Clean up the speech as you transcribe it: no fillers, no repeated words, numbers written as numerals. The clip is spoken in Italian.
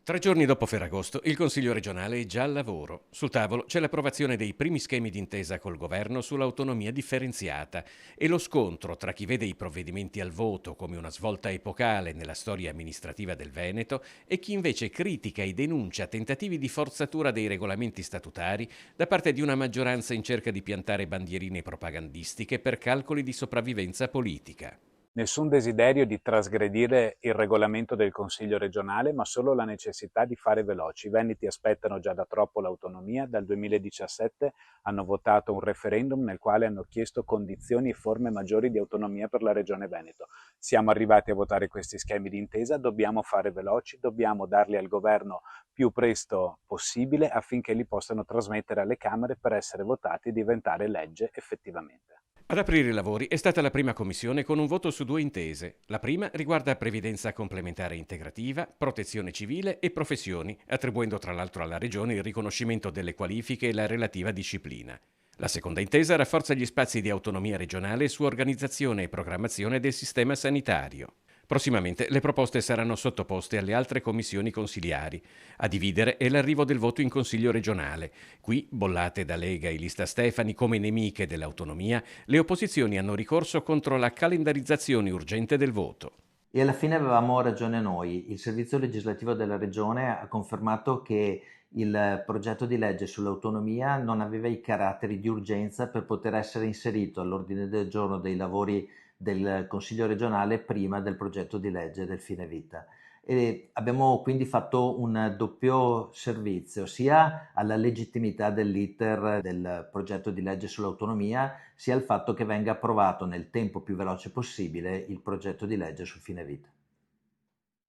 3 giorni dopo Ferragosto, il Consiglio regionale è già al lavoro. Sul tavolo c'è l'approvazione dei primi schemi d'intesa col governo sull'autonomia differenziata e lo scontro tra chi vede i provvedimenti al voto come una svolta epocale nella storia amministrativa del Veneto e chi invece critica e denuncia tentativi di forzatura dei regolamenti statutari da parte di una maggioranza in cerca di piantare bandierine propagandistiche per calcoli di sopravvivenza politica. Nessun desiderio di trasgredire il regolamento del Consiglio regionale, ma solo la necessità di fare veloci. I Veneti aspettano già da troppo l'autonomia, dal 2017 hanno votato un referendum nel quale hanno chiesto condizioni e forme maggiori di autonomia per la Regione Veneto. Siamo arrivati a votare questi schemi di intesa, dobbiamo fare veloci, dobbiamo darli al governo più presto possibile affinché li possano trasmettere alle Camere per essere votati e diventare legge effettivamente. Ad aprire i lavori è stata la prima commissione con un voto su 2 intese. La prima riguarda previdenza complementare integrativa, protezione civile e professioni, attribuendo tra l'altro alla Regione il riconoscimento delle qualifiche e la relativa disciplina. La seconda intesa rafforza gli spazi di autonomia regionale su organizzazione e programmazione del sistema sanitario. Prossimamente le proposte saranno sottoposte alle altre commissioni consiliari. A dividere è l'arrivo del voto in Consiglio regionale. Qui, bollate da Lega e Lista Stefani come nemiche dell'autonomia, le opposizioni hanno ricorso contro la calendarizzazione urgente del voto. E alla fine avevamo ragione noi. Il servizio legislativo della Regione ha confermato che il progetto di legge sull'autonomia non aveva i caratteri di urgenza per poter essere inserito all'ordine del giorno dei lavori del Consiglio regionale prima del progetto di legge del fine vita. E abbiamo quindi fatto un doppio servizio sia alla legittimità dell'iter del progetto di legge sull'autonomia, sia al fatto che venga approvato nel tempo più veloce possibile il progetto di legge sul fine vita.